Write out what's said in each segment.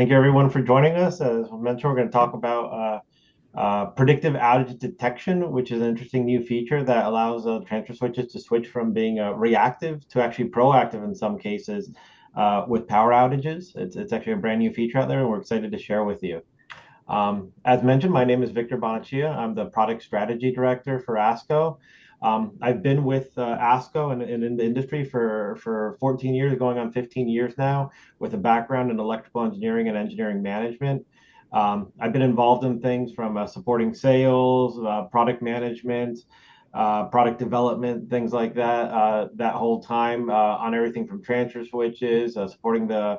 Thank you everyone for joining us. As I mentioned, we're going to talk about predictive outage detection, which is an interesting new feature that allows transfer switches to switch from being reactive to actually proactive in some cases with power outages. It's actually a brand new feature out there, and we're excited to share with you. As mentioned, my name is Victor Bonaccia. I'm the product strategy director for ASCO. I've been with ASCO and in the industry for 14 years, going on 15 years now, with a background in electrical engineering and engineering management. I've been involved in things from supporting sales, product management, product development, things like that, that whole time on everything from transfer switches, supporting the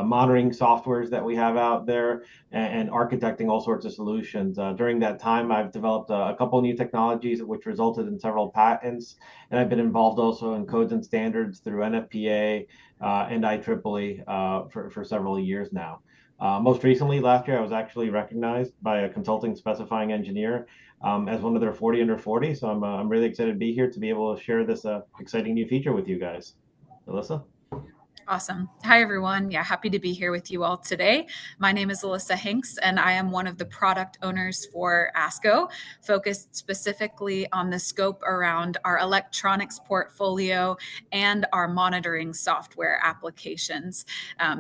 monitoring softwares that we have out there, and architecting all sorts of solutions. During that time, I've developed a couple new technologies, which resulted in several patents, and I've been involved also in codes and standards through NFPA and IEEE for several years now. Most recently, last year, I was actually recognized by a consulting specifying engineer as one of their 40 under 40. So I'm really excited to be here to be able to share this exciting new feature with you guys. Alyssa? Awesome. Hi, everyone. Yeah, happy to be here with you all today. My name is Alyssa Hanks, and I am one of the product owners for ASCO, focused specifically on the scope around our electronics portfolio and our monitoring software applications.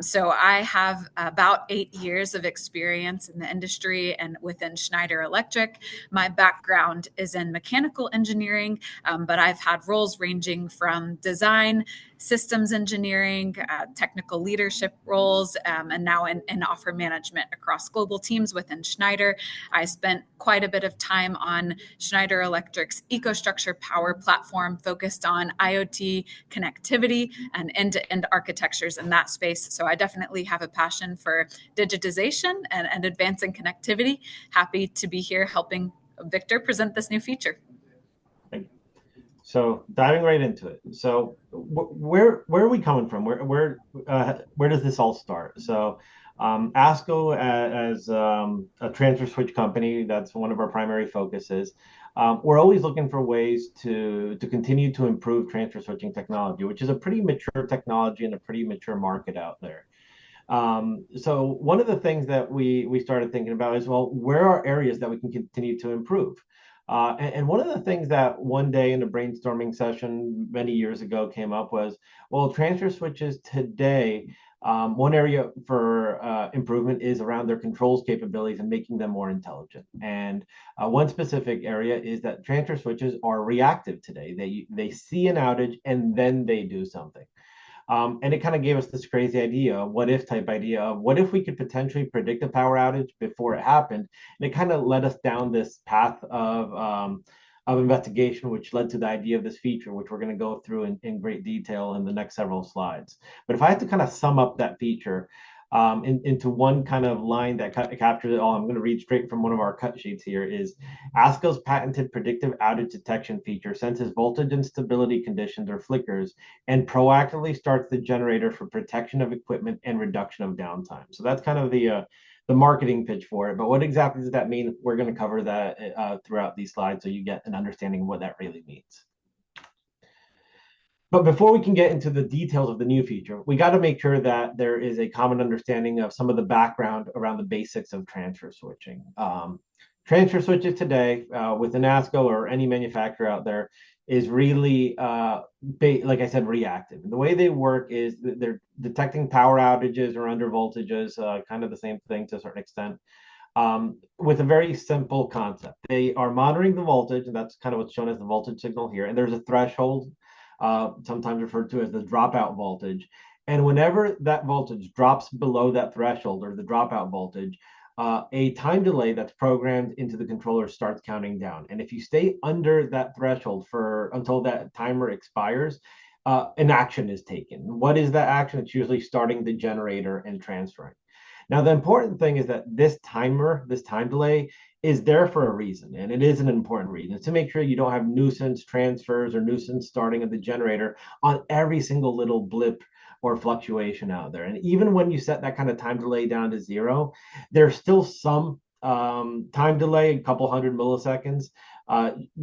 So I have about 8 years of experience in the industry and within Schneider Electric. My background is in mechanical engineering, but I've had roles ranging from design, systems engineering, technical leadership roles, and now in offer management across global teams within Schneider. I spent quite a bit of time on Schneider Electric's EcoStruxure Power platform focused on IoT connectivity and end-to-end architectures in that space. So I definitely have a passion for digitization and advancing connectivity. Happy to be here helping Victor present this new feature. So diving right into it. So where are we coming from? Where does this all start? So ASCO as a transfer switch company, that's one of our primary focuses. We're always looking for ways to continue to improve transfer switching technology, which is a pretty mature technology and a pretty mature market out there. So one of the things that we started thinking about is, well, where are areas that we can continue to improve? And one of the things that one day in a brainstorming session many years ago came up was, well, transfer switches today, one area for improvement is around their controls capabilities and making them more intelligent. And one specific area is that transfer switches are reactive today. They see an outage and then they do something. And it kind of gave us this crazy idea, what if type idea of what if we could potentially predict a power outage before it happened? And it kind of led us down this path of investigation, which led to the idea of this feature, which we're going to go through in great detail in the next several slides. But if I had to kind of sum up that feature into one kind of line that captures it all, I'm going to read straight from one of our cut sheets here, is ASCO's patented predictive outage detection feature senses voltage instability conditions or flickers and proactively starts the generator for protection of equipment and reduction of downtime. So that's kind of the marketing pitch for it. But what exactly does that mean? We're going to cover that throughout these slides so you get an understanding of what that really means. But before we can get into the details of the new feature, we got to make sure that there is a common understanding of some of the background around the basics of transfer switching. Transfer switches today with an ASCO or any manufacturer out there is really, like I said, reactive. And the way they work is they're detecting power outages or under voltages, kind of the same thing to a certain extent, with a very simple concept. They are monitoring the voltage, and that's kind of what's shown as the voltage signal here. And there's a threshold, sometimes referred to as the dropout voltage. And whenever that voltage drops below that threshold or the dropout voltage, a time delay that's programmed into the controller starts counting down. And if you stay under that threshold until that timer expires, an action is taken. What is that action? It's usually starting the generator and transferring. Now, the important thing is that this time delay, is there for a reason, and it is an important reason. It's to make sure you don't have nuisance transfers or nuisance starting of the generator on every single little blip or fluctuation out there. And even when you set that kind of time delay down to zero, there's still some time delay, a couple hundred milliseconds,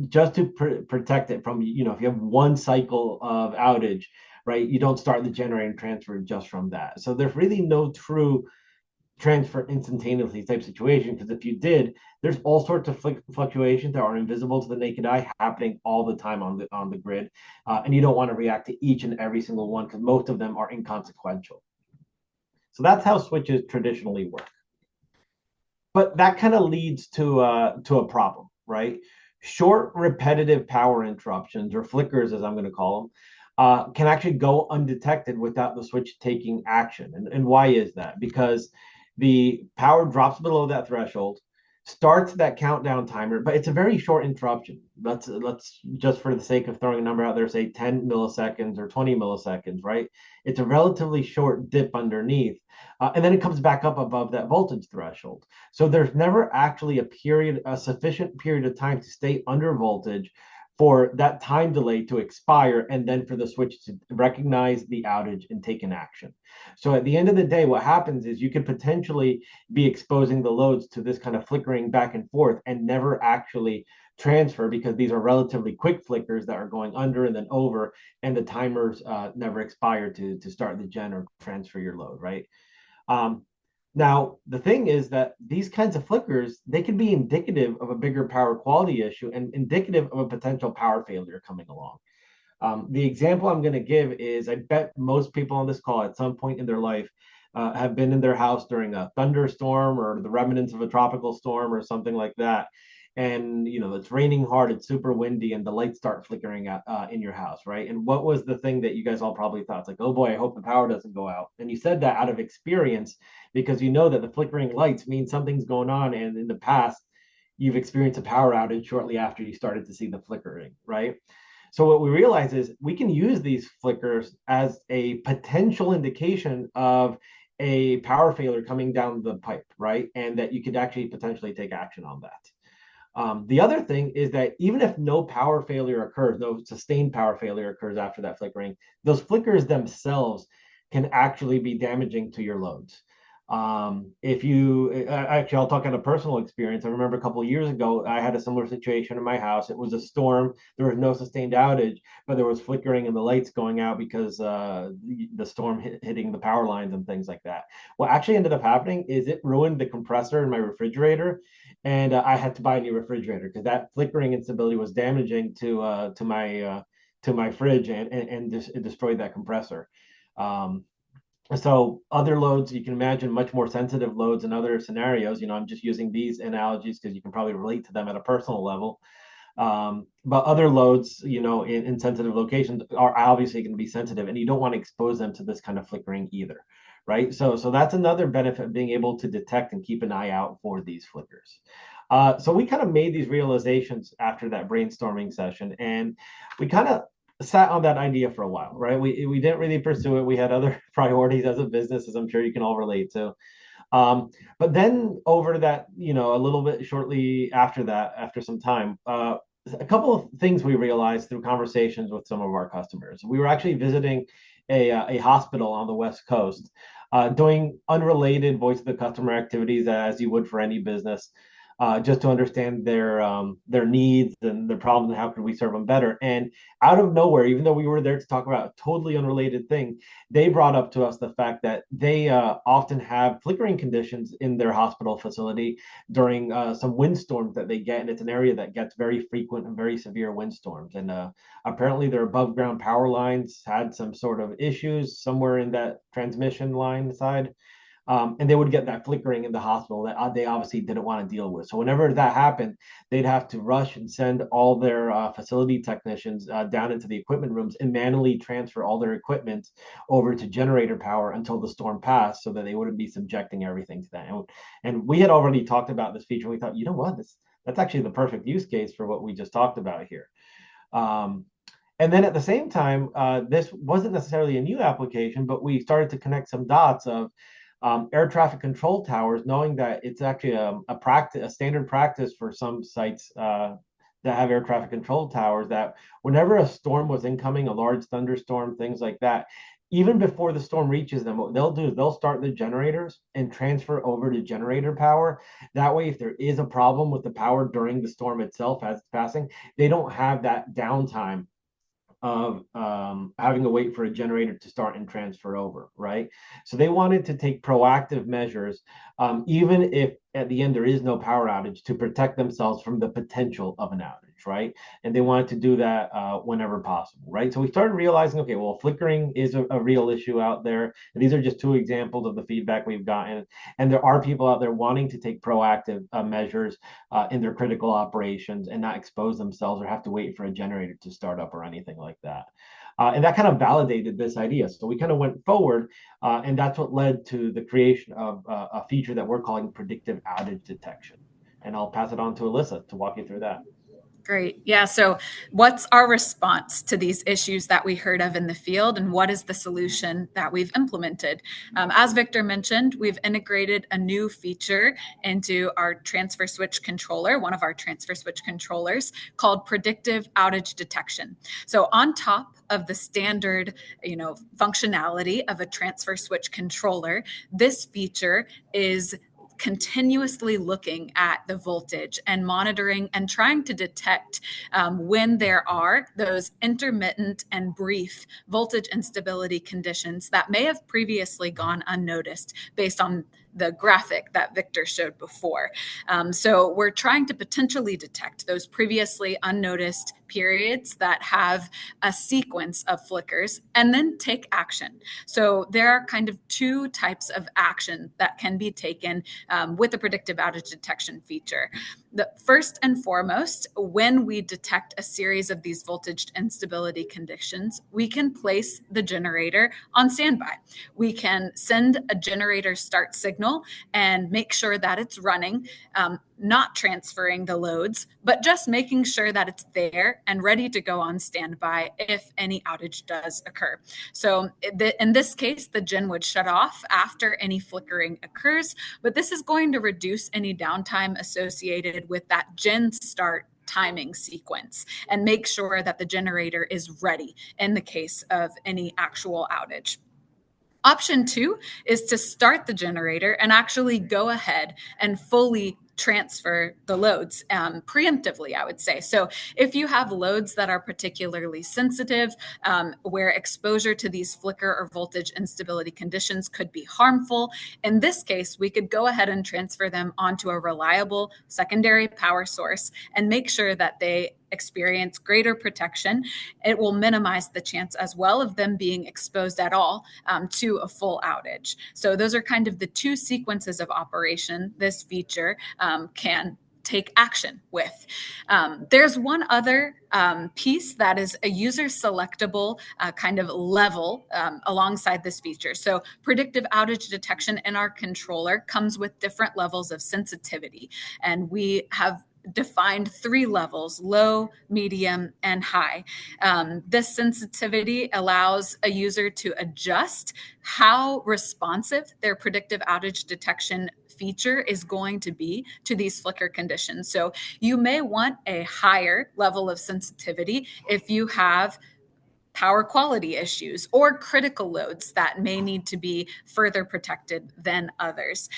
just to protect it from, if you have one cycle of outage, right, you don't start the generator and transfer just from that. So there's really no true transfer instantaneously type situation. Because if you did, there's all sorts of fluctuations that are invisible to the naked eye happening all the time on the grid, and you don't want to react to each and every single one because most of them are inconsequential. So that's how switches traditionally work. But that kind of leads to a problem, right? Short, repetitive power interruptions, or flickers, as I'm going to call them, can actually go undetected without the switch taking action. And why is that? Because the power drops below that threshold, starts that countdown timer, but it's a very short interruption. Let's just for the sake of throwing a number out there, say 10 milliseconds or 20 milliseconds, right? It's a relatively short dip underneath. And then it comes back up above that voltage threshold. So there's never actually a sufficient period of time to stay under voltage for that time delay to expire and then for the switch to recognize the outage and take an action. So at the end of the day, what happens is you could potentially be exposing the loads to this kind of flickering back and forth and never actually transfer because these are relatively quick flickers that are going under and then over, and the timers never expire to start the gen or transfer your load, right? Um, Now, the thing is that these kinds of flickers, they can be indicative of a bigger power quality issue and indicative of a potential power failure coming along. The example I'm going to give is I bet most people on this call at some point in their life have been in their house during a thunderstorm or the remnants of a tropical storm or something like that. And it's raining hard, it's super windy, and the lights start flickering out in your house, right? And what was the thing that you guys all probably thought? It's like, oh boy, I hope the power doesn't go out. And you said that out of experience because you know that the flickering lights mean something's going on. And in the past, you've experienced a power outage shortly after you started to see the flickering, right? So what we realize is we can use these flickers as a potential indication of a power failure coming down the pipe, right? And that you could actually potentially take action on that. The other thing is that even if no power failure occurs, no sustained power failure occurs after that flickering, those flickers themselves can actually be damaging to your loads. If you actually, I'll talk on a personal experience. I remember a couple of years ago, I had a similar situation in my house. It was a storm. There was no sustained outage, but there was flickering and the lights going out because the storm hitting the power lines and things like that. What actually ended up happening is it ruined the compressor in my refrigerator, and I had to buy a new refrigerator because that flickering instability was damaging to my fridge and it destroyed that compressor. Um, so other loads, you can imagine much more sensitive loads in other scenarios. I'm just using these analogies because you can probably relate to them at a personal level. But other loads, in sensitive locations are obviously going to be sensitive, and you don't want to expose them to this kind of flickering either, right? So that's another benefit of being able to detect and keep an eye out for these flickers. So we kind of made these realizations after that brainstorming session, and we kind of sat on that idea for a while, right? We didn't really pursue it. We had other priorities as a business, as I'm sure you can all relate to. But then over that, a little bit shortly after that, after some time, a couple of things we realized through conversations with some of our customers. We were actually visiting a hospital on the West Coast, doing unrelated voice of the customer activities as you would for any business, just to understand their needs and their problems and how could we serve them better. And out of nowhere, even though we were there to talk about a totally unrelated thing, they brought up to us the fact that they often have flickering conditions in their hospital facility during some windstorms that they get, and it's an area that gets very frequent and very severe windstorms. And apparently, their above ground power lines had some sort of issues somewhere in that transmission line side. And they would get that flickering in the hospital that they obviously didn't want to deal with. So whenever that happened, they'd have to rush and send all their facility technicians down into the equipment rooms and manually transfer all their equipment over to generator power until the storm passed, so that they wouldn't be subjecting everything to that. And we had already talked about this feature. We thought, you know what, that's actually the perfect use case for what we just talked about here. And then at the same time, this wasn't necessarily a new application, but we started to connect some dots of air traffic control towers, knowing that it's actually a standard practice for some sites that have air traffic control towers, that whenever a storm was incoming, a large thunderstorm, things like that, even before the storm reaches them, what they'll do is they'll start the generators and transfer over to generator power. That way, if there is a problem with the power during the storm itself as it's passing, they don't have that downtime of having to wait for a generator to start and transfer over, right? So they wanted to take proactive measures, even if at the end there is no power outage, to protect themselves from the potential of an outage, right? And they wanted to do that whenever possible, right? So we started realizing, okay, well, flickering is a real issue out there. And these are just two examples of the feedback we've gotten. And there are people out there wanting to take proactive measures in their critical operations and not expose themselves or have to wait for a generator to start up or anything like that. And that kind of validated this idea. So we kind of went forward, and that's what led to the creation of a feature that we're calling predictive outage detection. And I'll pass it on to Alyssa to walk you through that. Great. Yeah. So, what's our response to these issues that we heard of in the field, and what is the solution that we've implemented? As Victor mentioned, we've integrated a new feature into our transfer switch controller, one of our transfer switch controllers, called predictive outage detection. So, on top of the standard, functionality of a transfer switch controller, this feature is continuously looking at the voltage and monitoring and trying to detect when there are those intermittent and brief voltage instability conditions that may have previously gone unnoticed based on the graphic that Victor showed before. So we're trying to potentially detect those previously unnoticed periods that have a sequence of flickers and then take action. So there are kind of two types of action that can be taken with the predictive outage detection feature. The first and foremost, when we detect a series of these voltage instability conditions, we can place the generator on standby. We can send a generator start signal and make sure that it's running, not transferring the loads, but just making sure that it's there and ready to go on standby if any outage does occur. So in this case, the gen would shut off after any flickering occurs, but this is going to reduce any downtime associated with that gen start timing sequence and make sure that the generator is ready in the case of any actual outage. Option two is to start the generator and actually go ahead and fully transfer the loads preemptively, I would say. So if you have loads that are particularly sensitive, where exposure to these flicker or voltage instability conditions could be harmful, in this case, we could go ahead and transfer them onto a reliable secondary power source and make sure that they experience greater protection. It will minimize the chance as well of them being exposed at all to a full outage. So those are kind of the two sequences of operation this feature can take action with. There's one other piece that is a user selectable kind of level alongside this feature. So predictive outage detection in our controller comes with different levels of sensitivity, and we have defined three levels: low, medium, and high. This sensitivity allows a user to adjust how responsive their predictive outage detection feature is going to be to these flicker conditions. So you may want a higher level of sensitivity if you have power quality issues or critical loads that may need to be further protected than others.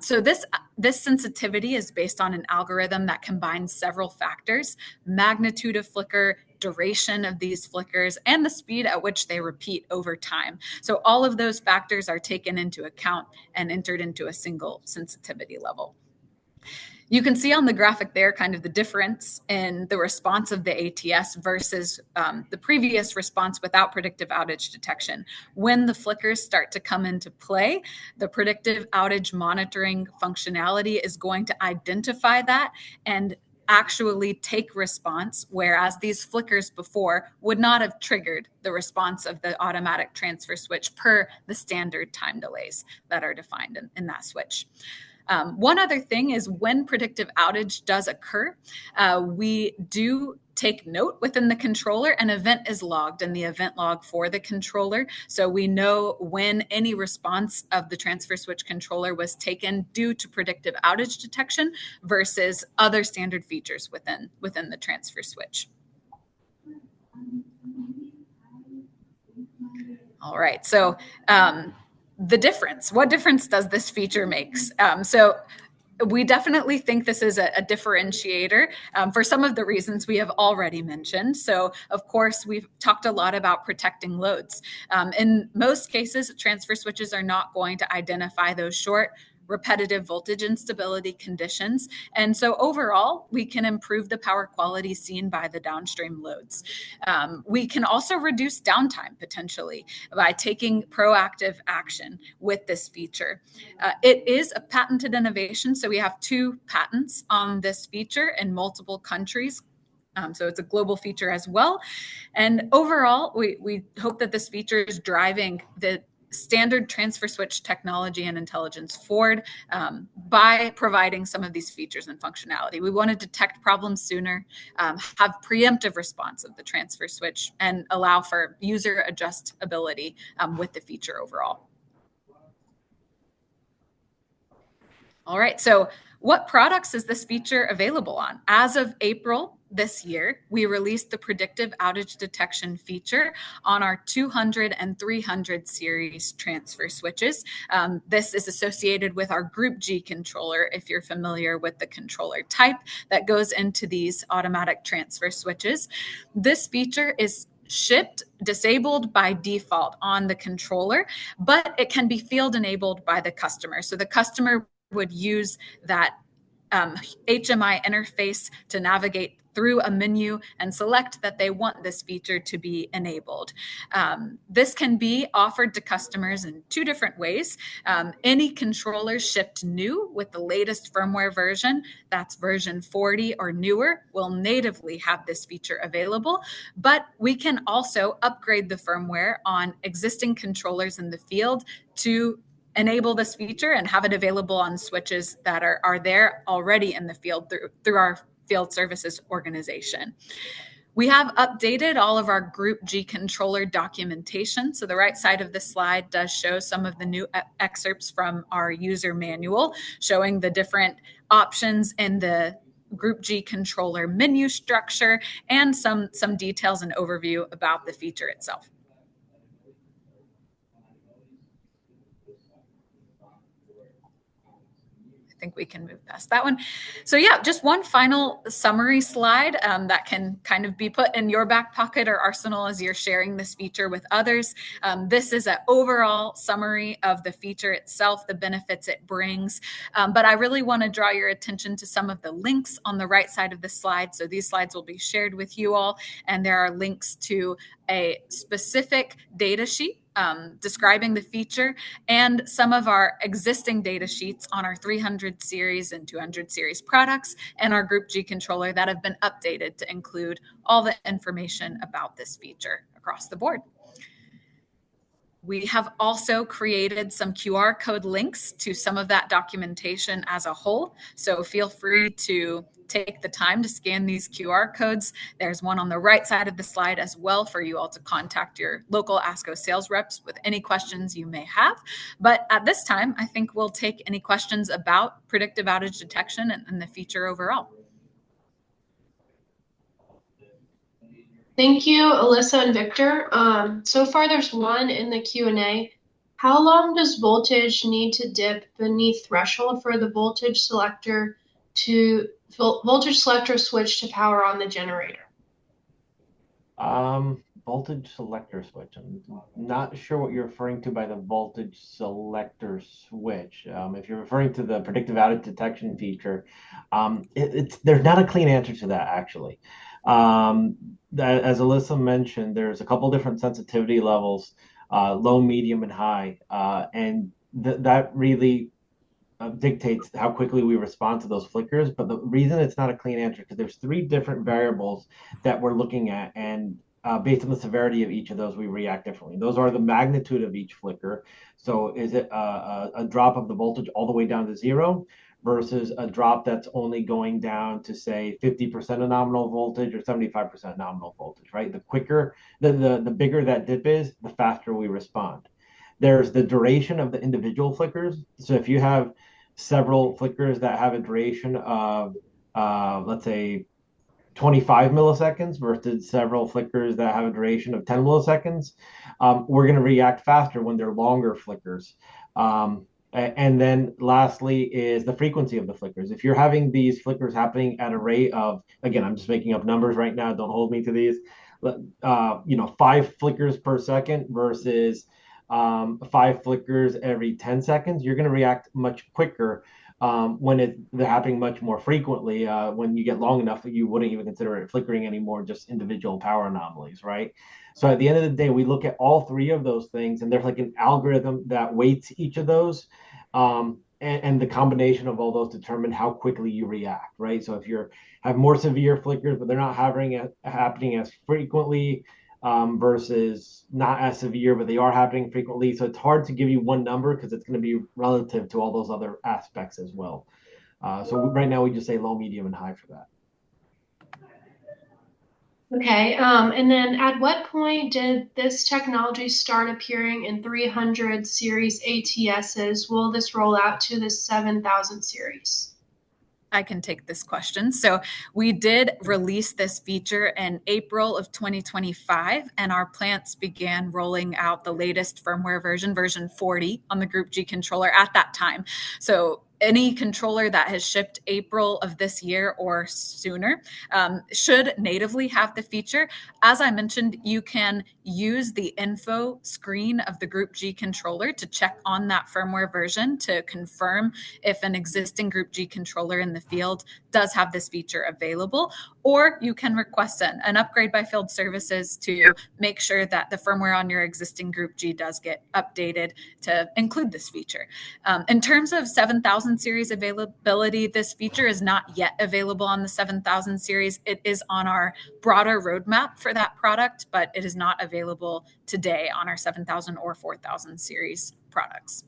So this sensitivity is based on an algorithm that combines several factors: magnitude of flicker, duration of these flickers, and the speed at which they repeat over time. So all of those factors are taken into account and entered into a single sensitivity level. You can see on the graphic there kind of the difference in the response of the ATS versus the previous response without predictive outage detection. When the flickers start to come into play, the predictive outage monitoring functionality is going to identify that and actually take response, whereas these flickers before would not have triggered the response of the automatic transfer switch per the standard time delays that are defined in that switch. One other thing is when predictive outage does occur, we do take note within the controller. An event is logged in the event log for the controller. So we know when any response of the transfer switch controller was taken due to predictive outage detection versus other standard features within the transfer switch. All right. So what difference does this feature make? So We definitely think this is a differentiator for some of the reasons we have already mentioned. So, of course, we've talked a lot about protecting loads. In most cases, transfer switches are not going to identify those short, repetitive voltage instability conditions. And so overall, we can improve the power quality seen by the downstream loads. We can also reduce downtime potentially by taking proactive action with this feature. It is a patented innovation, so we have 2 patents on this feature in multiple countries. So it's a global feature as well. And overall, we hope that this feature is driving the standard transfer switch technology and intelligence forward by providing some of these features and functionality. We want to detect problems sooner, have preemptive response of the transfer switch, and allow for user adjustability with the feature overall. All right, so what products is this feature available on? As of April this year, we released the predictive outage detection feature on our 200 and 300 series transfer switches. This is associated with our Group G controller, if you're familiar with the controller type that goes into these automatic transfer switches. This feature is shipped disabled by default on the controller, but it can be field enabled by the customer. So the customer would use that HMI interface to navigate through a menu and select that they want this feature to be enabled. This can be offered to customers in 2 different ways. Any controller shipped new with the latest firmware version, that's version 40 or newer, will natively have this feature available. But we can also upgrade the firmware on existing controllers in the field to enable this feature and have it available on switches that are there already in the field through our field services organization. We have updated all of our Group G controller documentation. So the right side of the slide does show some of the new excerpts from our user manual, showing the different options in the Group G controller menu structure and some details and overview about the feature itself. Think we can move past that one. So yeah, just one final summary slide that can kind of be put in your back pocket or arsenal as you're sharing this feature with others. This is an overall summary of the feature itself, the benefits it brings. But I really want to draw your attention to some of the links on the right side of the slide. So these slides will be shared with you all, and there are links to a specific data sheet describing the feature and some of our existing data sheets on our 300 series and 200 series products and our Group G controller that have been updated to include all the information about this feature across the board. We have also created some QR code links to some of that documentation as a whole. So feel free to take the time to scan these QR codes. There's one on the right side of the slide as well for you all to contact your local ASCO sales reps with any questions you may have. But at this time, I think we'll take any questions about predictive outage detection and the feature overall. Thank you, Alyssa and Victor. So far, there's one in the Q&A. How long does voltage need to dip beneath threshold for the voltage selector switch to power on the generator? Voltage selector switch. I'm not sure what you're referring to by the voltage selector switch. If you're referring to the predictive outage detection feature, there's not a clean answer to that actually. As Alyssa mentioned, there's a couple different sensitivity levels, low, medium, and high, and that really dictates how quickly we respond to those flickers. But the reason it's not a clean answer because there's 3 different variables that we're looking at, and based on the severity of each of those, we react differently. Those are the magnitude of each flicker. So is it a drop of the voltage all the way down to 0 versus a drop that's only going down to say 50% of nominal voltage or 75% nominal voltage, right? The quicker, the bigger that dip is, the faster we respond. There's the duration of the individual flickers. So if you have several flickers that have a duration of, let's say, 25 milliseconds versus several flickers that have a duration of 10 milliseconds, we're going to react faster when they're longer flickers. And then lastly is the frequency of the flickers. If you're having these flickers happening at a rate of, again, I'm just making up numbers right now, don't hold me to these, 5 flickers per second versus 5 flickers every 10 seconds, you're going to react much quicker when they're happening much more frequently. When you get long enough, you wouldn't even consider it flickering anymore, just individual power anomalies, right? So at the end of the day, we look at all three of those things, and there's like an algorithm that weights each of those. And the combination of all those determine how quickly you react, right? So if you're have more severe flickers, but they're not happening as frequently versus not as severe, but they are happening frequently. So it's hard to give you one number because it's going to be relative to all those other aspects as well. So right now we just say low, medium, and high for that. Okay, and then at what point did this technology start appearing in 300 series ATSs? Will this roll out to the 7000 series? I can take this question. So we did release this feature in April of 2025, and our plants began rolling out the latest firmware version 40 on the Group G controller at that time. So any controller that has shipped April of this year or sooner should natively have the feature. As I mentioned, you can use the info screen of the Group G controller to check on that firmware version to confirm if an existing Group G controller in the field does have this feature available, or you can request an upgrade by field services to make sure that the firmware on your existing Group G does get updated to include this feature. In terms of 7000 series availability, this feature is not yet available on the 7000 series. It is on our broader roadmap for that product, but it is not available today on our 7000 or 4000 series products.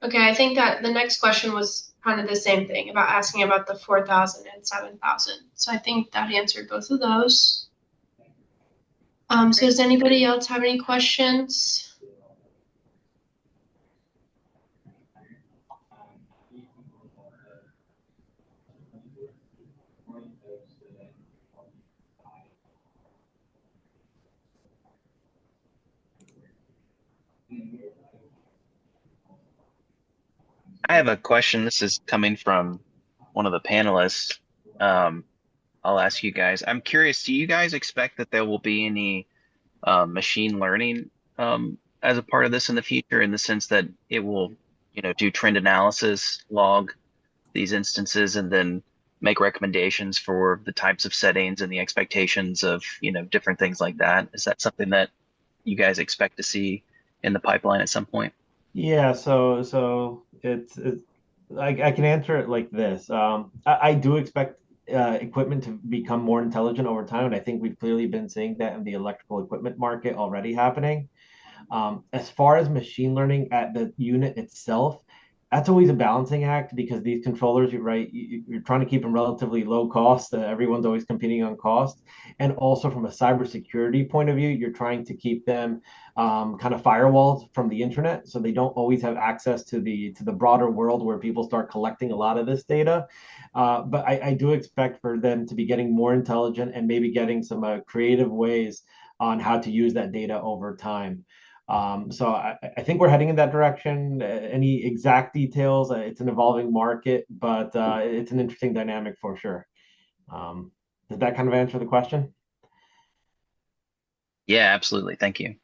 Okay, I think that the next question was kind of the same thing about asking about the 4000 and 7000. So I think that answered both of those. So does anybody else have any questions? I have a question. This is coming from one of the panelists. Um, I'll ask you guys. I'm curious, do you guys expect that there will be any machine learning as a part of this in the future, in the sense that it will, do trend analysis, log these instances, and then make recommendations for the types of settings and the expectations of, different things like that? Is that something that you guys expect to see in the pipeline at some point? Yeah, so it's I can answer it like this. I do expect equipment to become more intelligent over time, and I think we've clearly been seeing that in the electrical equipment market already happening. As far as machine learning at the unit itself, that's always a balancing act because these controllers, you're right, you're trying to keep them relatively low cost. Everyone's always competing on cost. And also from a cybersecurity point of view, you're trying to keep them kind of firewalled from the internet, so they don't always have access to the broader world where people start collecting a lot of this data. But I do expect for them to be getting more intelligent and maybe getting some creative ways on how to use that data over time. So I think we're heading in that direction. Any exact details? It's an evolving market, but it's an interesting dynamic for sure. Does that kind of answer the question? Yeah, absolutely. Thank you.